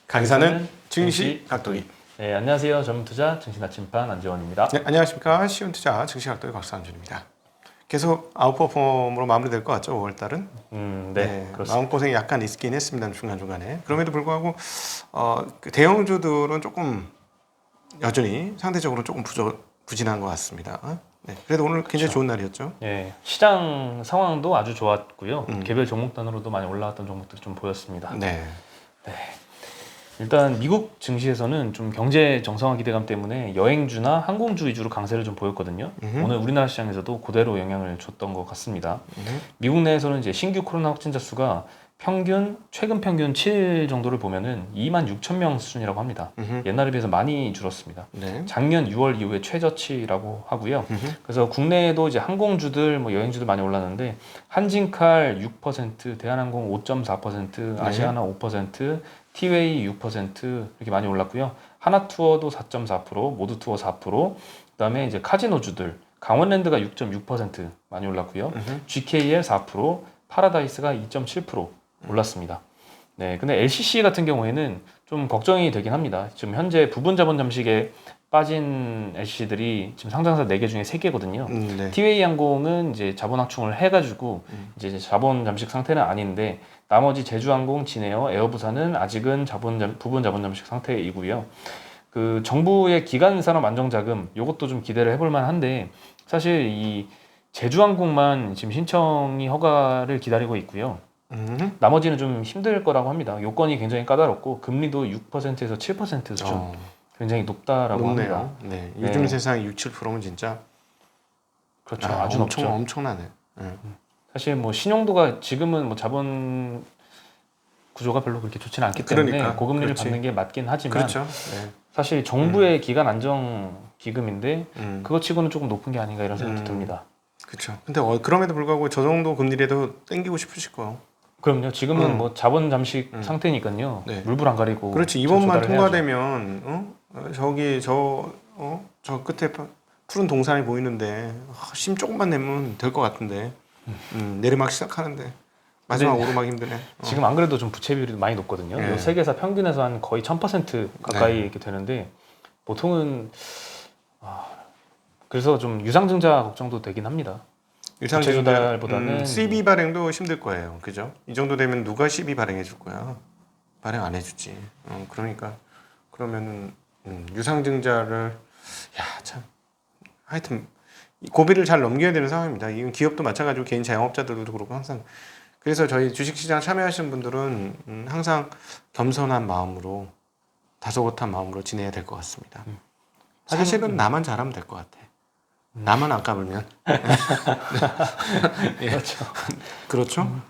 강사는 증시 각도기. 네, 안녕하세요. 전문투자 증시나침반 안재원입니다. 네, 안녕하십니까. 쉬운투자 증시 각도기 박수환준입니다. 계속 아웃퍼폼으로 마무리될 것 같죠, 5월달은? 네, 그렇습니다. 마음고생이 약간 있긴 했습니다, 중간중간에. 그럼에도 불구하고 그 대형주들은 조금 여전히 상대적으로 조금 부진한 것 같습니다. 네, 그래도 오늘 굉장히 좋은 날이었죠. 네, 시장 상황도 아주 좋았고요. 개별 종목 단으로도 많이 올라왔던 종목들이 좀 보였습니다. 네. 일단 미국 증시에서는 좀 경제 정상화 기대감 때문에 여행주나 항공주 위주로 강세를 좀 보였거든요. 오늘 우리나라 시장에서도 그대로 영향을 줬던 것 같습니다. 미국 내에서는 이제 신규 코로나 확진자 수가 최근 평균 7일 정도를 보면은 26,000명 수준이라고 합니다. 옛날에 비해서 많이 줄었습니다. 네. 작년 6월 이후에 최저치라고 하고요. 그래서 국내에도 이제 항공주들, 여행주들 많이 올랐는데 한진칼 6%, 대한항공 5.4%, 아시아나 5%, 티웨이 6% 이렇게 많이 올랐고요. 하나투어도 4.4%, 모두투어 4%, 그다음에 이제 카지노주들 강원랜드가 6.6% 많이 올랐고요. GKL 4%, 파라다이스가 2.7% 올랐습니다. 네, 근데 LCC 같은 경우에는 좀 걱정이 되긴 합니다. 지금 현재 부분 자본 잠식에 빠진 LCC들이 지금 상장사 4개 중에 3개거든요. 네. 티웨이 항공은 이제 자본 확충을 해가지고 이제 자본 잠식 상태는 아닌데 나머지 제주항공, 진에어, 에어부산은 아직은 부분 자본 잠식 상태이고요. 그 정부의 기간 산업 안정자금 요것도 좀 기대를 해볼 만한데 사실 이 제주항공만 지금 신청이 허가를 기다리고 있고요. 나머지는 좀 힘들 거라고 합니다. 요건이 굉장히 까다롭고 금리도 6%에서 7% 수준 굉장히 높다라고 높네요. 합니다. 네. 요즘 세상 6, 7%면 진짜 그렇죠. 아주 높죠. 엄청나네. 사실 신용도가 지금은 자본 구조가 별로 그렇게 좋지는 않기 때문에 그러니까, 고금리를 그렇지. 받는 게 맞긴 하지만 그렇죠. 네. 사실 정부의 기간 안정 기금인데 그것 치고는 조금 높은 게 아닌가 이런 생각도 듭니다. 그렇죠. 근데 그럼에도 불구하고 저 정도 금리라도 땡기고 싶으실 거예요. 그럼요. 지금은 자본 잠식 상태니까요. 네. 물불 안 가리고. 그렇지. 이번만 통과되면 저 끝에 푸른 동산이 보이는데 힘 조금만 내면 될 것 같은데 내리막 시작하는데 마지막 오르막 힘드네. 지금 안 그래도 좀 부채 비율이 많이 높거든요. 네. 요 세계사 평균에서 한 거의 1000% 가까이 이렇게 되는데 보통은 그래서 좀 유상증자 걱정도 되긴 합니다. 부채 조달보다는 CB 발행도 힘들 거예요. 그죠? 이 정도 되면 누가 CB 발행해 줄 거야? 발행 안 해주지. 그러니까 그러면은 유상증자를 참 하여튼 고비를 잘 넘겨야 되는 상황입니다. 이건 기업도 마찬가지고 개인 자영업자들도 그렇고 항상 그래서 저희 주식시장 참여하시는 분들은 항상 겸손한 마음으로 다소곳한 마음으로 지내야 될 것 같습니다. 사실은 나만 잘하면 될 것 같아. 나만 안 까불면. 그렇죠. 그렇죠?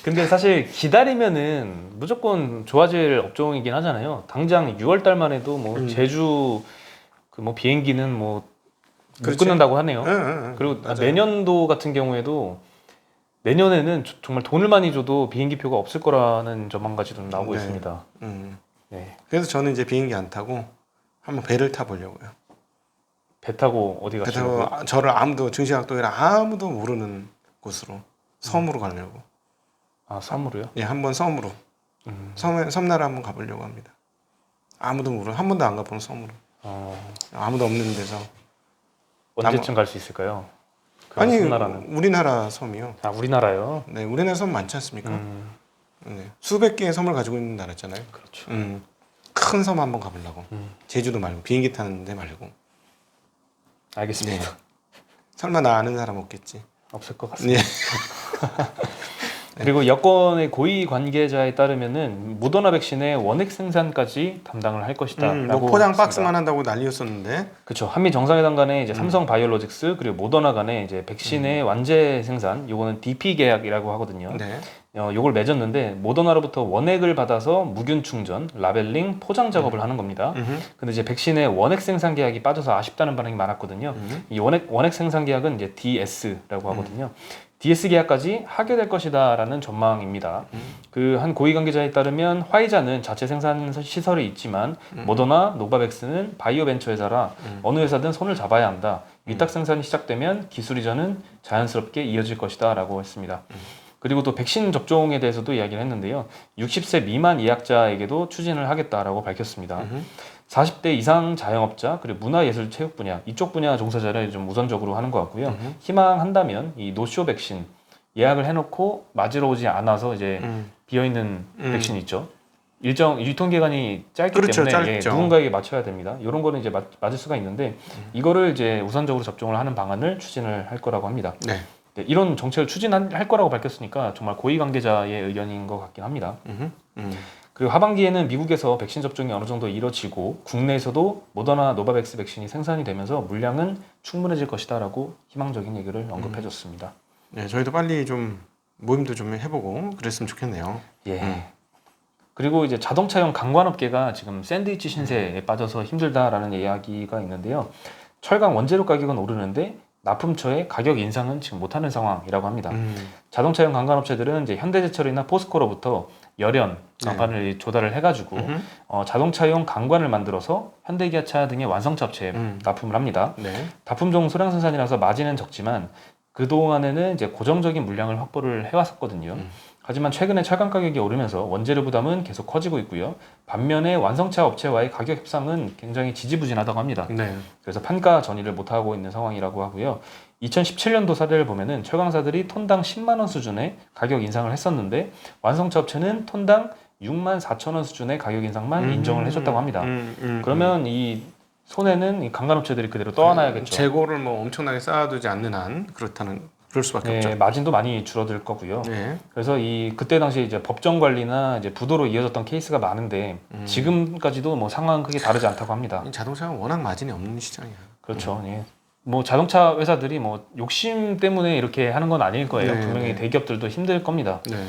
근데 사실 기다리면은 무조건 좋아질 업종이긴 하잖아요. 당장 6월 달만 해도 제주 비행기는 못 끊는다고 하네요. 그리고 맞아요. 내년도 같은 경우에도 내년에는 정말 돈을 많이 줘도 비행기표가 없을 거라는 전망까지도 나오고 있습니다. 네. 그래서 저는 이제 비행기 안 타고 한번 배를 타보려고요. 배 타고 어디 배 가시려고요? 타고 저를 증시학도이라 아무도 모르는 곳으로 섬으로 가려고. 섬으로요? 예, 한번 섬으로. 섬나라 한번 가보려고 합니다. 아무도 한 번도 안 가본 섬으로. 아무도 없는 데서. 언제쯤 갈 수 있을까요? 아니, 섬나라는? 우리나라 섬이요. 우리나라요? 네, 우리나라 섬 많지 않습니까? 네, 수백 개의 섬을 가지고 있는 나라잖아요. 그렇죠. 큰 섬 한번 가보려고. 제주도 말고 비행기 타는 데 말고. 알겠습니다. 네. 설마 나 아는 사람 없겠지? 없을 것 같습니다. 네. 그리고 여권의 고위 관계자에 따르면은 모더나 백신의 원액 생산까지 담당을 할 것이다라고 포장 박스만 한다고 난리였었는데. 그렇죠. 한미 정상회담 간에 이제 삼성 바이오로직스 그리고 모더나 간에 이제 백신의 완제 생산, 요거는 DP 계약이라고 하거든요. 네. 요걸 맺었는데 모더나로부터 원액을 받아서 무균 충전, 라벨링, 포장 작업을 하는 겁니다. 근데 이제 백신의 원액 생산 계약이 빠져서 아쉽다는 반응이 많았거든요. 이 원액 생산 계약은 이제 DS라고 하거든요. DS 계약까지 하게 될 것이다라는 전망입니다. 그 한 고위 관계자에 따르면 화이자는 자체 생산 시설이 있지만 모더나, 노바백스는 바이오벤처 회사라 어느 회사든 손을 잡아야 한다. 위탁 생산이 시작되면 기술 이전은 자연스럽게 이어질 것이다라고 했습니다. 그리고 또 백신 접종에 대해서도 이야기를 했는데요. 60세 미만 예약자에게도 추진을 하겠다라고 밝혔습니다. 40대 이상 자영업자 그리고 문화예술 체육 분야 이쪽 분야 종사자를 좀 우선적으로 하는 것 같고요. 희망한다면 이 노쇼 백신 예약을 해놓고 맞으러 오지 않아서 이제 비어있는 백신 있죠. 일정 유통기간이 짧기 그렇죠, 때문에 짧죠. 누군가에게 맞춰야 됩니다. 이런 거는 이제 맞을 수가 있는데 이거를 이제 우선적으로 접종을 하는 방안을 추진을 할 거라고 합니다. 네. 네, 이런 정책을 추진할 거라고 밝혔으니까 정말 고위 관계자의 의견인 것 같긴 합니다. 그리고 하반기에는 미국에서 백신 접종이 어느 정도 이뤄지고 국내에서도 모더나 노바백스 백신이 생산이 되면서 물량은 충분해질 것이다라고 희망적인 얘기를 언급해줬습니다. 네, 저희도 빨리 좀 모임도 좀 해보고 그랬으면 좋겠네요. 예. 그리고 이제 자동차용 강관업계가 지금 샌드위치 신세에 빠져서 힘들다라는 이야기가 있는데요. 철강 원재료 가격은 오르는데 납품처의 가격 인상은 지금 못하는 상황이라고 합니다. 자동차용 강관업체들은 이제 현대제철이나 포스코로부터 열연 강판을 조달을 해가지고 자동차용 강관을 만들어서 현대기아차 등의 완성차 업체에 납품을 합니다. 네. 납품종 소량 생산이라서 마진은 적지만 그 동안에는 이제 고정적인 물량을 확보를 해왔었거든요. 하지만 최근에 철강 가격이 오르면서 원재료 부담은 계속 커지고 있고요. 반면에 완성차 업체와의 가격 협상은 굉장히 지지부진하다고 합니다. 네. 그래서 판가 전이를 못하고 있는 상황이라고 하고요. 2017년도 사례를 보면은 철강사들이 톤당 10만 원 수준의 가격 인상을 했었는데 완성차 업체는 톤당 6만 4천 원 수준의 가격 인상만 인정을 해줬다고 합니다. 그러면 이 손해는 이 강간업체들이 그대로 떠안아야겠죠. 재고를 뭐 엄청나게 쌓아두지 않는 한 그럴 수밖에 네, 없죠. 마진도 많이 줄어들 거고요. 네. 그래서 그때 당시 이제 법정 관리나 이제 부도로 이어졌던 케이스가 많은데 지금까지도 뭐 상황은 크게 다르지 않다고 합니다. 이 자동차가 워낙 마진이 없는 시장이야. 그렇죠. 예. 뭐 자동차 회사들이 뭐 욕심 때문에 이렇게 하는 건 아닐 거예요. 네, 분명히 네. 대기업들도 힘들 겁니다. 네.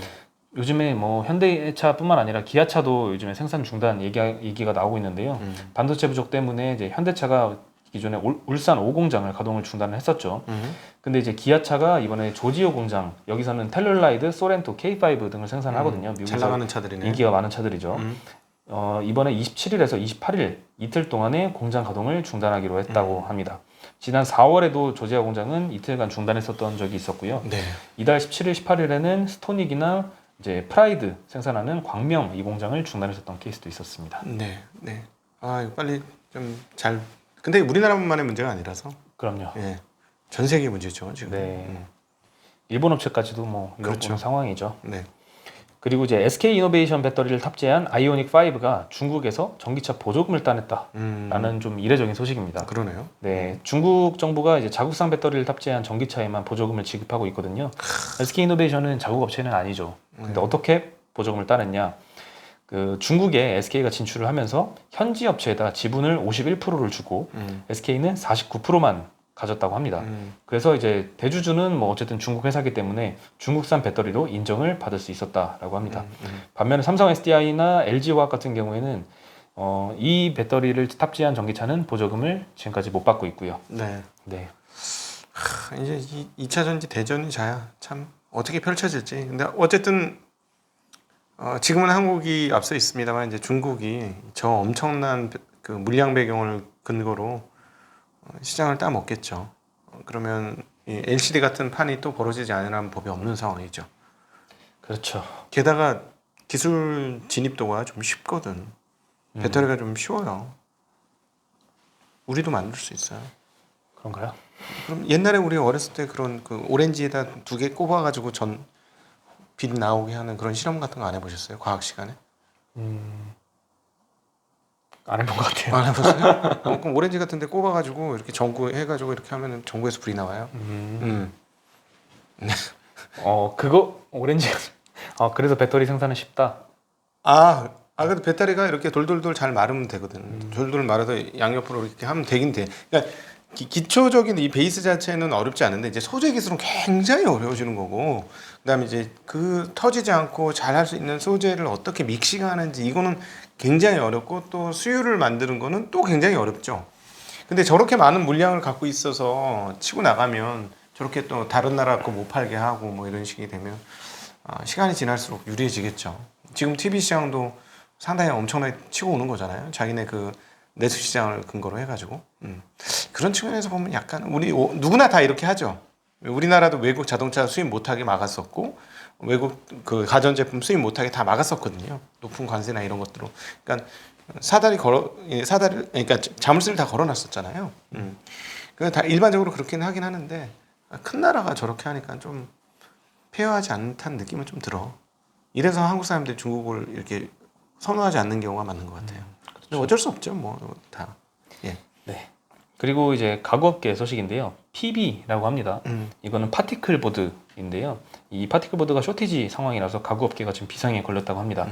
요즘에 뭐 현대차뿐만 아니라 기아차도 요즘에 생산 중단 얘기가 나오고 있는데요. 반도체 부족 때문에 이제 현대차가 기존에 울산 5공장을 가동을 중단을 했었죠. 근데 이제 기아차가 이번에 조지오 공장 여기서는 텔룰라이드, 소렌토, K5 등을 생산하거든요. 잘 미국에서 나가는 차들이네. 인기가 많은 차들이죠. 이번에 27일에서 28일 이틀 동안의 공장 가동을 중단하기로 했다고 합니다. 지난 4월에도 조지아 공장은 이틀간 중단했었던 적이 있었고요. 네. 이달 17일, 18일에는 스토닉이나 이제 프라이드 생산하는 광명 이 공장을 중단했었던 케이스도 있었습니다. 네. 네. 아, 이거 빨리 좀 잘. 근데 우리나라만의 문제가 아니라서. 그럼요. 예. 전 세계 문제죠, 지금. 네. 일본 업체까지도 뭐 이런 그렇죠. 상황이죠. 네. 그리고 이제 SK 이노베이션 배터리를 탑재한 아이오닉 5가 중국에서 전기차 보조금을 따냈다라는 좀 이례적인 소식입니다. 그러네요. 네, 중국 정부가 이제 자국산 배터리를 탑재한 전기차에만 보조금을 지급하고 있거든요. SK 이노베이션은 자국 업체는 아니죠. 근데 어떻게 보조금을 따냈냐? 그 중국에 SK가 진출을 하면서 현지 업체에다 지분을 51%를 주고 SK는 49%만 가졌다고 합니다. 그래서 이제 대주주는 뭐 어쨌든 중국 회사이기 때문에 중국산 배터리로 인정을 받을 수 있었다라고 합니다. 반면에 삼성 SDI나 LG화학 같은 경우에는 이 배터리를 탑재한 전기차는 보조금을 지금까지 못 받고 있고요. 네. 네. 이제 2차 전지 대전이 참 어떻게 펼쳐질지. 근데 어쨌든 지금은 한국이 앞서 있습니다만 이제 중국이 저 엄청난 그 물량 배경을 근거로 시장을 따먹겠죠. 그러면 이 LCD 같은 판이 또 벌어지지 않으라는 법이 없는 상황이죠. 그렇죠. 게다가 기술 진입도가 좀 쉽거든. 배터리가 좀 쉬워요. 우리도 만들 수 있어요. 그런가요? 그럼 옛날에 우리 어렸을 때 그런 그 오렌지에다 2개 꼽아가지고 빛 나오게 하는 그런 실험 같은 거 안 해보셨어요? 과학 시간에? 안 해본 것 같아요. 안 해봤어요? 그럼 오렌지 같은데 꼽아가지고 이렇게 전구 해가지고 이렇게 하면은 전구에서 불이 나와요. 그거 오렌지. 그래서 배터리 생산은 쉽다. 근데 배터리가 이렇게 돌돌돌 잘 마르면 되거든. 돌돌 말아서 양옆으로 이렇게 하면 되긴 돼. 그러니까 기초적인 이 베이스 자체는 어렵지 않은데 이제 소재 기술은 굉장히 어려워지는 거고, 그다음에 이제 그 터지지 않고 잘 할 수 있는 소재를 어떻게 믹싱하는지 이거는 굉장히 어렵고, 또 수율을 만드는 거는 또 굉장히 어렵죠. 근데 저렇게 많은 물량을 갖고 있어서 치고 나가면 저렇게 또 다른 나라 거 못 팔게 하고 뭐 이런 식이 되면 시간이 지날수록 유리해지겠죠. 지금 TV 시장도 상당히 엄청나게 치고 오는 거잖아요. 자기네 그 내수 시장을 근거로 해가지고. 그런 측면에서 보면 약간 우리 누구나 다 이렇게 하죠. 우리나라도 외국 자동차 수입 못하게 막았었고 외국 그 가전제품 수입 못하게 다 막았었거든요. 높은 관세나 이런 것들로. 그러니까 사다리 그러니까 자물쇠를 다 걸어놨었잖아요. 다 일반적으로 그렇게는 하긴 하는데 큰 나라가 저렇게 하니까 좀 페어하지 않다는 느낌은 좀 들어. 이래서 한국 사람들이 중국을 이렇게 선호하지 않는 경우가 많은 것 같아요. 근데 어쩔 수 없죠, 뭐 다. 예. 네. 그리고 이제 가구업계 소식인데요. PB라고 합니다. 이거는 파티클 보드인데요. 이 파티클 보드가 쇼티지 상황이라서 가구업계가 지금 비상에 걸렸다고 합니다.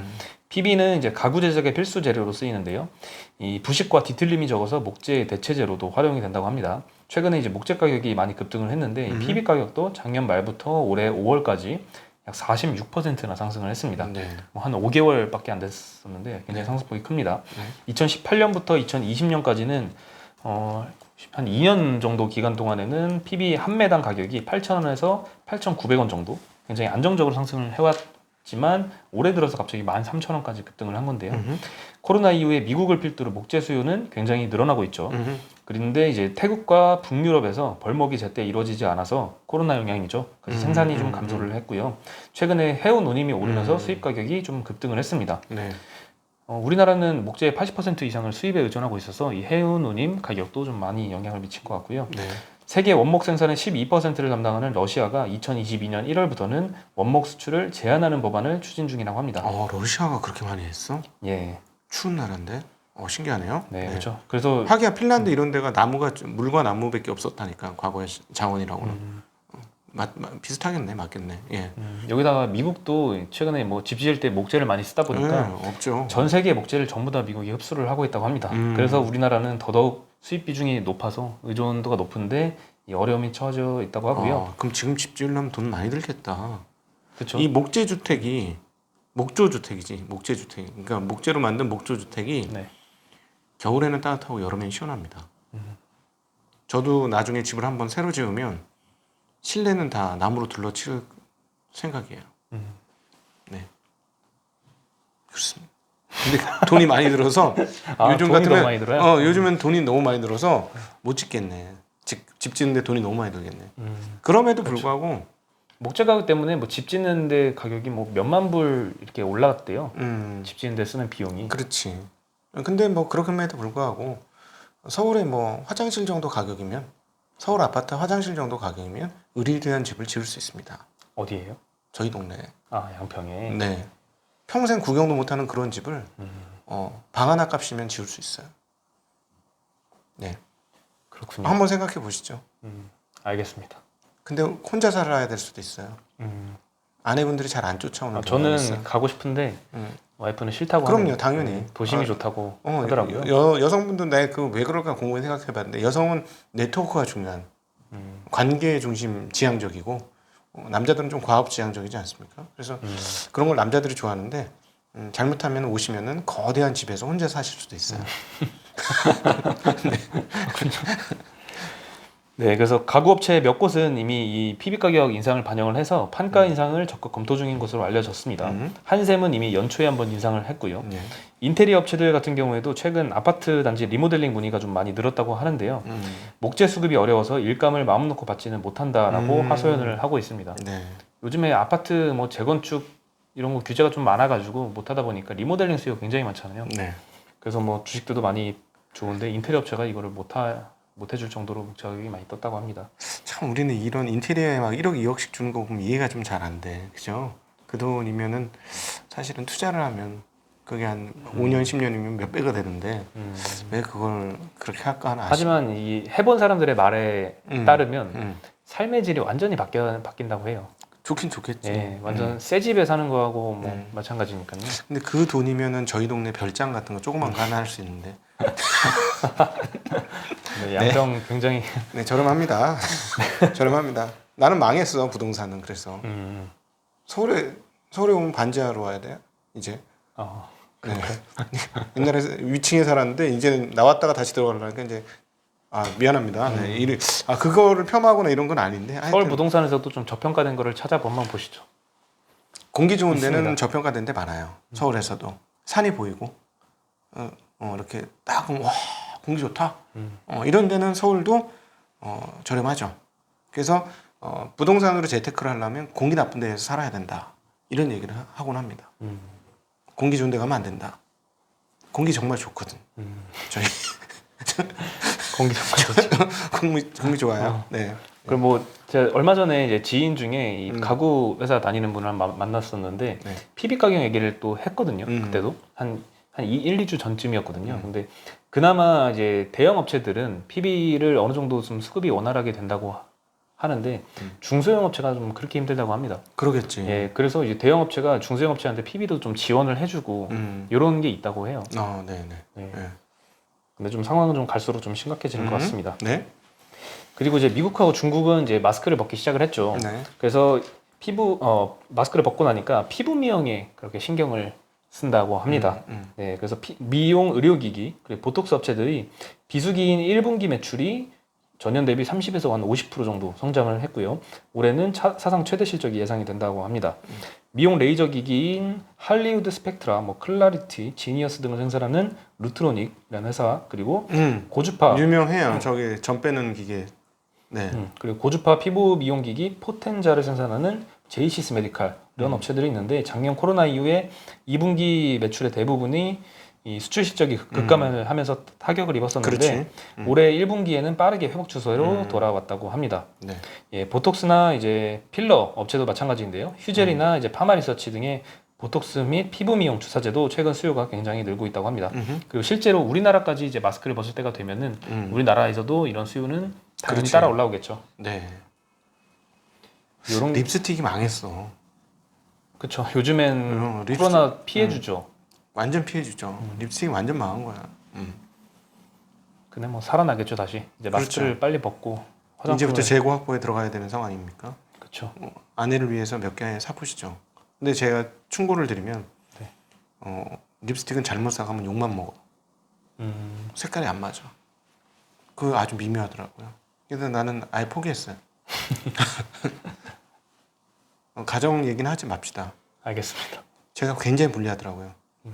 PB는 이제 가구 제작의 필수 재료로 쓰이는데요. 이 부식과 뒤틀림이 적어서 목재 대체재로도 활용이 된다고 합니다. 최근에 이제 목재 가격이 많이 급등을 했는데 이 PB 가격도 작년 말부터 올해 5월까지 약 46%나 상승을 했습니다. 네. 뭐 한 5개월밖에 안 됐었는데 굉장히 상승폭이 큽니다. 2018년부터 2020년까지는 한 2년 정도 기간 동안에는 PB 한 매당 가격이 8,000원에서 8,900원 정도 굉장히 안정적으로 상승을 해왔지만 올해 들어서 갑자기 13,000원까지 급등을 한 건데요. 코로나 이후에 미국을 필두로 목재 수요는 굉장히 늘어나고 있죠. 그런데 이제 태국과 북유럽에서 벌목이 제때 이루어지지 않아서 코로나 영향이죠. 그래서 생산이 좀 감소를 했고요. 최근에 해운 운임이 오르면서 수입 가격이 좀 급등을 했습니다. 네. 우리나라는 목재의 80% 이상을 수입에 의존하고 있어서 이 해운 운임 가격도 좀 많이 영향을 미친 것 같고요. 네. 세계 원목 생산의 12%를 담당하는 러시아가 2022년 1월부터는 원목 수출을 제한하는 법안을 추진 중이라고 합니다. 러시아가 그렇게 많이 했어? 예, 추운 나라인데? 신기하네요. 네, 그렇죠. 그래서 하기야 핀란드 이런 데가 물과 나무밖에 없었다니까 과거의 자원이라고는. 비슷하겠네, 맞겠네. 예. 여기다가 미국도 최근에 뭐 집 지을 때 목재를 많이 쓰다 보니까 없죠. 전 세계 목재를 전부 다 미국이 흡수를 하고 있다고 합니다. 그래서 우리나라는 더더욱 수입 비중이 높아서 의존도가 높은데 이 어려움이 처져 있다고 하고요. 그럼 지금 집 지으려면 돈 많이 들겠다. 그렇죠. 이 목재 주택이 목조 주택이지, 목재 주택. 그러니까 목재로 만든 목조 주택이 네. 겨울에는 따뜻하고 여름에는 시원합니다. 저도 나중에 집을 한번 새로 지으면 실내는 다 나무로 둘러칠 생각이에요. 네, 그렇습니다. 근데 돈이 많이 들어서 요즘 돈이 같으면 너무 많이 들어요? 요즘은 돈이 너무 많이 들어서 못 짓겠네. 집 짓는데 돈이 너무 많이 들겠네. 그럼에도 불구하고 목재 가격 때문에 뭐 집 짓는데 가격이 뭐 몇만 불 이렇게 올라갔대요. 집 짓는데 쓰는 비용이. 그렇지. 근데 뭐 그렇게에도 불구하고 서울에 뭐 화장실 정도 가격이면 서울 아파트 화장실 정도 가격이면 의리대한 집을 지을 수 있습니다. 어디예요? 저희 동네에. 양평에. 네. 평생 구경도 못하는 그런 집을 방 하나 값이면 지을 수 있어요. 네. 그렇군요. 한번 생각해 보시죠. 알겠습니다. 근데 혼자 살아야 될 수도 있어요. 아내분들이 잘 안 쫓아오는 경우가 저는 있어요. 가고 싶은데 와이프는 싫다고 그럼요, 하네요. 당연히. 도심이 좋다고 하더라고요. 여성분도 왜 그럴까 궁금히 생각해봤는데 여성은 네트워크가 중요한 관계 중심 지향적이고 남자들은 좀 과업 지향적이지 않습니까? 그래서 그런 걸 남자들이 좋아하는데 잘못하면 오시면은 거대한 집에서 혼자 사실 수도 있어요. 네, 그래서 가구업체 몇 곳은 이미 이 PB 가격 인상을 반영을 해서 판가 인상을 적극 검토 중인 것으로 알려졌습니다. 한샘은 이미 연초에 한번 인상을 했고요. 네. 인테리어 업체들 같은 경우에도 최근 아파트 단지 리모델링 문의가 좀 많이 늘었다고 하는데요. 목재 수급이 어려워서 일감을 마음 놓고 받지는 못한다라고 하소연을 하고 있습니다. 네. 요즘에 아파트 뭐 재건축 이런 거 규제가 좀 많아가지고 못하다 보니까 리모델링 수요가 굉장히 많잖아요. 네. 그래서 뭐 주식들도 많이 좋은데 인테리어 업체가 이거를 못해줄 정도로 목재 가격이 많이 떴다고 합니다. 참 우리는 이런 인테리어에 막 1억, 2억씩 주는 거 보면 이해가 좀 잘 안 돼. 그죠? 그 돈이면은 사실은 투자를 하면 그게 한 5년, 10년이면 몇 배가 되는데 왜 그걸 그렇게 할까 하나 하지만 이 해본 사람들의 말에 따르면 음. 삶의 질이 완전히 바뀐다고 해요. 좋긴 좋겠지. 예, 완전 새 집에 사는 거하고 뭐 마찬가지니까요. 근데 그 돈이면은 저희 동네 별장 같은 거 조그만 거 하나 할 수 있는데. 네, 양평 굉장히 네, 저렴합니다. 저렴합니다. 나는 망했어, 부동산은. 그래서 서울에 오면 반지하로 와야 돼. 이제. 네. 옛날에 위층에 살았는데 이제는 나왔다가 다시 들어가려니까 이제 미안합니다. 네, 그거를 폄하하거나 이런 건 아닌데. 서울 하여튼 부동산에서도 좀 저평가된 거를 찾아보면 보시죠. 공기 좋은 데는 있습니다. 저평가된 데 많아요. 서울에서도 산이 보이고 이렇게 딱 와 공기 좋다. 이런 데는 서울도 저렴하죠. 그래서 부동산으로 재테크를 하려면 공기 나쁜 데에서 살아야 된다. 이런 얘기를 하곤 합니다. 공기 좋은 데 가면 안 된다. 공기 정말 좋거든. 저희 공기 좋죠. 공기 좋아요. 네. 그리고 뭐 제가 얼마 전에 이제 지인 중에 이 가구 회사 다니는 분을 만났었는데 네. PB 가격 얘기를 또 했거든요. 그때도 한 1, 2주 전쯤이었거든요. 근데 그나마 이제 대형 업체들은 PB를 어느 정도 좀 수급이 원활하게 된다고 하는데 중소형 업체가 좀 그렇게 힘들다고 합니다. 그러겠지. 예, 그래서 이제 대형 업체가 중소형 업체한테 PB도 좀 지원을 해주고 이런 게 있다고 해요. 네네. 네. 네. 근데 좀 상황은 좀 갈수록 좀 심각해지는 것 같습니다. 네. 그리고 이제 미국하고 중국은 이제 마스크를 벗기 시작을 했죠. 네. 그래서 마스크를 벗고 나니까 피부 미용에 그렇게 신경을 쓴다고 합니다. 네, 그래서 미용 의료기기 그리고 보톡스 업체들이 비수기인 1분기 매출이 전년 대비 30에서 한 50% 정도 성장을 했고요. 올해는 사상 최대 실적이 예상이 된다고 합니다. 미용 레이저 기기인 할리우드 스펙트라, 뭐 클라리티, 지니어스 등을 생산하는 루트로닉이라는 회사 그리고 고주파 유명해요. 저기 점 빼는 기계. 네. 그리고 고주파 피부 미용 기기 포텐자를 생산하는 제이시스 메디칼 이런 업체들이 있는데 작년 코로나 이후에 2분기 매출의 대부분이 이 수출 실적이 급감을 하면서 타격을 입었었는데 올해 1분기에는 빠르게 회복 추세로 돌아왔다고 합니다. 네. 예, 보톡스나 이제 필러 업체도 마찬가지인데요. 휴젤이나 이제 파마리서치 등의 보톡스 및 피부 미용 주사제도 최근 수요가 굉장히 늘고 있다고 합니다. 그리고 실제로 우리나라까지 이제 마스크를 벗을 때가 되면은 우리나라에서도 이런 수요는 당연히 그렇지. 따라 올라오겠죠. 네. 요런 립스틱이 망했어. 그렇죠. 요즘엔 립스틱. 코로나 피해주죠. 완전 피해주죠. 립스틱이 완전 망한 거야. 근데 뭐 살아나겠죠 다시. 이제 마스크를 그렇죠. 빨리 벗고 이제부터 재고 확보에 들어가야 되는 상황입니까? 그렇죠. 아내를 위해서 몇 개 사보시죠. 근데 제가 충고를 드리면 네. 립스틱은 잘못 사가면 욕만 먹어. 색깔이 안 맞아. 그거 아주 미묘하더라고요. 그래서 나는 아예 포기했어요. 가정 얘기는 하지 맙시다. 알겠습니다. 제가 굉장히 불리하더라고요.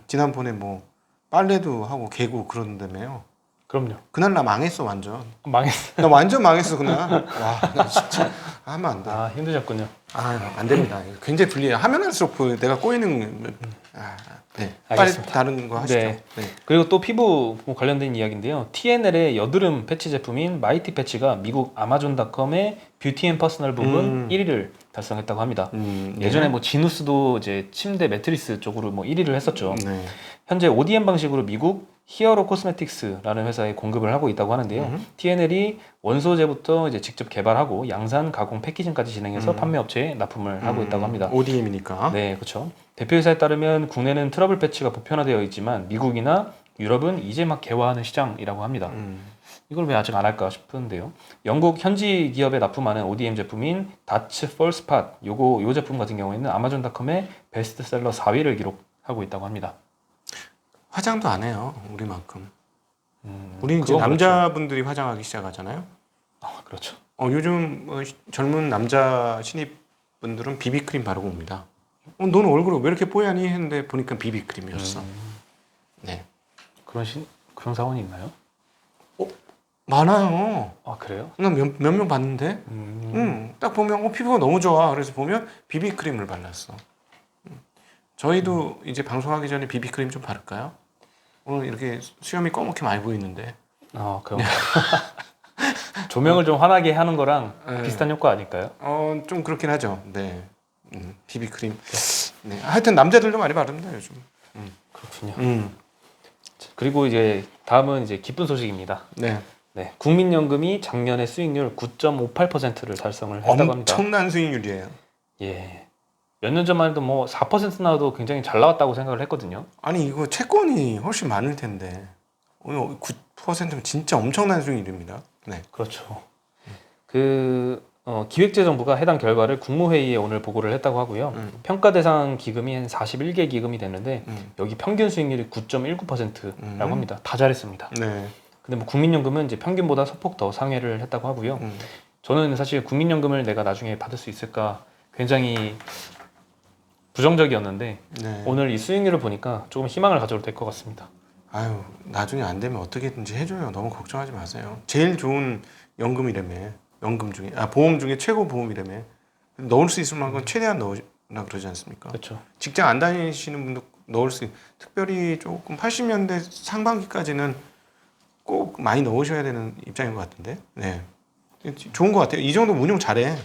지난번에 뭐 빨래도 하고 개고 그러는데매요. 그럼요. 그날 나 망했어 완전. 망했어요. 나 완전 망했어 그날. 와, 나 진짜 하면 안 돼. 아 힘드셨군요. 안 됩니다. 굉장히 불리해요. 하면 할수록 내가 꼬이는. 네. 빨리 알겠습니다. 다른 거 하시죠. 네. 네. 그리고 또 피부 관련된 이야기인데요. TNL의 여드름 패치 제품인 마이티 패치가 미국 아마존닷컴의 뷰티 앤 퍼스널 부분 1위를 달성했다고 합니다. 예전에 뭐 지누스도 이제 침대 매트리스 쪽으로 뭐 1위를 했었죠. 네. 현재 ODM 방식으로 미국 히어로 코스메틱스라는 회사에 공급을 하고 있다고 하는데요. TNL이 원소재부터 이제 직접 개발하고 양산, 가공, 패키징까지 진행해서 판매 업체에 납품을 하고 있다고 합니다. ODM이니까. 네, 그렇죠. 대표회사에 따르면 국내는 트러블 패치가 보편화되어 있지만 미국이나 유럽은 이제 막 개화하는 시장이라고 합니다. 이걸 왜 아직 안 할까 싶은데요. 영국 현지 기업에 납품하는 ODM 제품인 다츠 펄스팟 요 제품 같은 경우에는 아마존닷컴의 베스트셀러 4위를 기록하고 있다고 합니다. 화장도 안 해요. 우리만큼. 우리는 이제 그건 남자분들이 화장하기 시작하잖아요. 그렇죠. 요즘 젊은 남자 신입분들은 비비크림 바르고 옵니다. 너는 얼굴을 왜 이렇게 뽀얗니? 했는데 보니까 비비크림이었어. 네. 그런 사원이 있나요? 많아요. 아 그래요? 난 몇 명 봤는데, 딱 보면 피부가 너무 좋아. 그래서 보면 비비크림을 발랐어. 저희도 이제 방송하기 전에 비비크림 좀 바를까요? 오늘 이렇게 수염이 검게 많이 보이는데. 그럼 조명을 좀 환하게 하는 거랑 네. 비슷한 효과 아닐까요? 좀 그렇긴 하죠. 네. 비비크림. 네. 하여튼 남자들도 많이 바릅니다 요즘. 그렇군요. 그리고 이제 다음은 이제 기쁜 소식입니다. 네. 네, 국민연금이 작년에 수익률 9.58%를 달성을 했다고 합니다. 엄청난 수익률이에요. 예. 몇 년 전만 해도 뭐 4% 나와도 굉장히 잘 나왔다고 생각을 했거든요. 아니 이거 채권이 훨씬 많을 텐데 오늘 9%면 진짜 엄청난 수익률입니다. 네. 그렇죠. 기획재정부가 해당 결과를 국무회의에 오늘 보고를 했다고 하고요. 평가 대상 기금이 한 41개 기금이 됐는데 여기 평균 수익률이 9.19%라고 합니다. 다 잘했습니다. 네. 근데 뭐 국민연금은 이제 평균보다 소폭 더 상회를 했다고 하고요. 저는 사실 국민연금을 내가 나중에 받을 수 있을까 굉장히 부정적이었는데 네. 오늘 이 수익률을 보니까 조금 희망을 가져도 될 것 같습니다. 아유 나중에 안 되면 어떻게든지 해줘요. 너무 걱정하지 마세요. 제일 좋은 연금이라며. 연금 중에 보험 중에 최고 보험이라며. 넣을 수 있을 만큼 최대한 넣으라 그러지 않습니까? 그렇죠. 직장 안 다니시는 분도 넣을 수 특별히 조금 80년대 상반기까지는 꼭 많이 넣으셔야 되는 입장인 것 같은데. 네. 좋은 것 같아요. 이 정도 운용 잘해.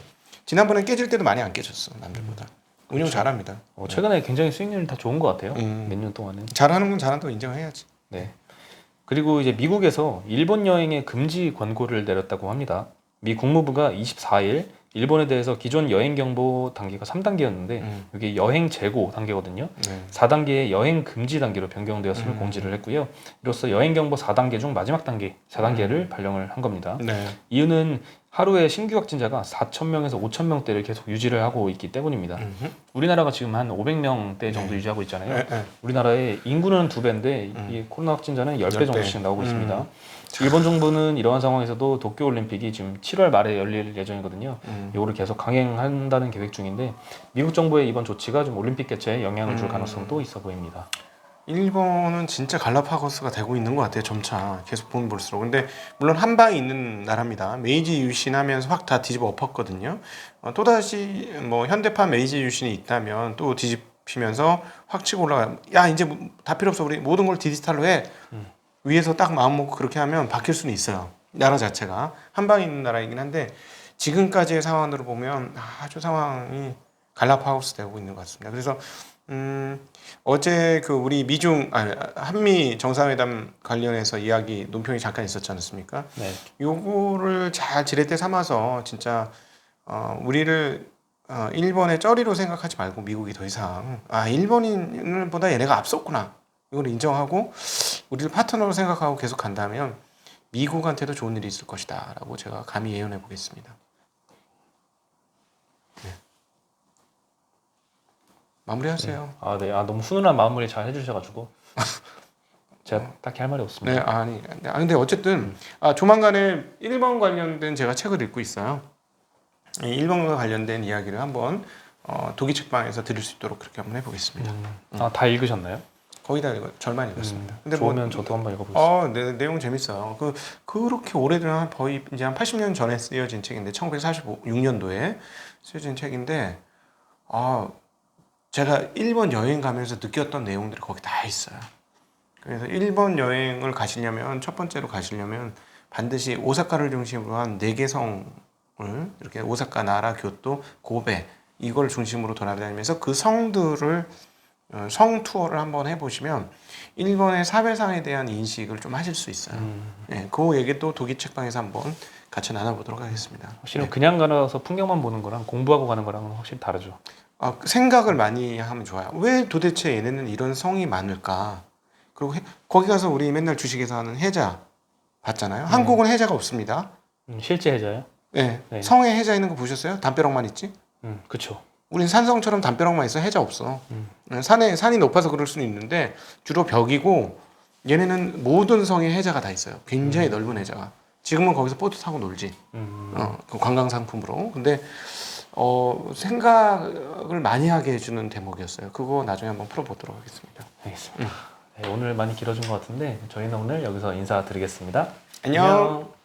지난번에 깨질 때도 많이 안 깨졌어 남들보다. 운용 그렇죠. 잘합니다. 최근에 굉장히 수익률이 다 좋은 것 같아요. 몇 년 동안은. 잘하는 건 잘한다고 인정해야지. 네. 그리고 이제 미국에서 일본 여행의 금지 권고를 내렸다고 합니다. 미 국무부가 24일 일본에 대해서 기존 여행 경보 단계가 3단계였는데 이게 여행 재고 단계거든요. 네. 4단계의 여행 금지 단계로 변경되었음을 공지를 했고요. 이로써 여행 경보 4단계 중 마지막 단계 4단계를 발령을 한 겁니다. 네. 이유는 하루에 신규 확진자가 4,000명에서 5,000명대를 계속 유지를 하고 있기 때문입니다. 우리나라가 지금 한 500명대 정도 유지하고 있잖아요. 네. 우리나라의 인구는 2배인데 이 코로나 확진자는 10배 10배. 정도씩 나오고 있습니다. 일본 정부는 이러한 상황에서도 도쿄올림픽이 지금 7월 말에 열릴 예정이거든요. 이거를 계속 강행한다는 계획 중인데 미국 정부의 이번 조치가 좀 올림픽 개최에 영향을 줄 가능성도 있어 보입니다. 일본은 진짜 갈라파고스가 되고 있는 것 같아요. 점차 계속 보면 볼수록. 근데 물론 한 방에 있는 나라입니다. 메이지 유신하면서 확 다 뒤집어 엎었거든요. 또다시 뭐 현대판 메이지 유신이 있다면 또 뒤집히면서 확 치고 올라가. 야 이제 다 필요 없어. 우리 모든 걸 디지털로 해. 위에서 딱 마음 먹고 그렇게 하면 바뀔 수는 있어요. 나라 자체가 한 방에 있는 나라이긴 한데 지금까지의 상황으로 보면 아주 상황이 갈라파고스 되고 있는 것 같습니다. 그래서 어제 그 우리 한미 정상회담 관련해서 이야기 논평이 잠깐 있었지 않습니까? 네. 요거를 잘 지렛대 삼아서 진짜 우리를 일본의 쩌리로 생각하지 말고 미국이 더 이상 일본인보다 얘네가 앞섰구나 이걸 인정하고 우리를 파트너로 생각하고 계속 간다면 미국한테도 좋은 일이 있을 것이다라고 제가 감히 예언해 보겠습니다. 네. 마무리하세요. 네. 너무 훈훈한 마무리 잘 해주셔가지고 제가 딱히 할 말이 없습니다. 네, 근데 어쨌든 조만간에 일본 관련된 제가 책을 읽고 있어요. 이 일본과 관련된 이야기를 한번 도기 책방에서 들을 수 있도록 그렇게 한번 해보겠습니다. 다 읽으셨나요? 거의 다 절반 읽었습니다. 근데 좋으면 저도 한번 읽어보겠습니다. 내용 재밌어요. 그렇게 오래된 거의 이제 한 80년 전에 쓰여진 책인데 1946년도에 쓰여진 책인데 제가 일본 여행 가면서 느꼈던 내용들이 거기 다 있어요. 그래서 일본 여행을 가시려면 첫 번째로 가시려면 반드시 오사카를 중심으로 한 4개 성을 이렇게 오사카, 나라, 교토, 고베 이걸 중심으로 돌아다니면서 그 성들을 성 투어를 한번 해보시면 일본의 사회상에 대한 인식을 좀 하실 수 있어요. 네, 그 얘기도 도기 책방에서 한번 같이 나눠보도록 하겠습니다. 확실히 그냥 가서 풍경만 보는 거랑 공부하고 가는 거랑은 확실히 다르죠. 생각을 많이 하면 좋아요. 왜 도대체 얘네는 이런 성이 많을까? 그리고 거기 가서 우리 맨날 주식에서 하는 해자 봤잖아요. 한국은 해자가 없습니다. 실제 해자요? 네. 네. 성에 해자 있는 거 보셨어요? 담벼락만 있지? 그렇죠. 우린 산성처럼 담벼락만 있어. 해자 없어. 산이 높아서 그럴 수는 있는데 주로 벽이고 얘네는 모든 성에 해자가 다 있어요. 굉장히 넓은 해자가. 지금은 거기서 보트 타고 놀지. 그 관광 상품으로. 근데 생각을 많이 하게 해주는 대목이었어요. 그거 나중에 한번 풀어보도록 하겠습니다. 알겠습니다. 네, 오늘 많이 길어진 것 같은데 저희는 오늘 여기서 인사드리겠습니다. 안녕.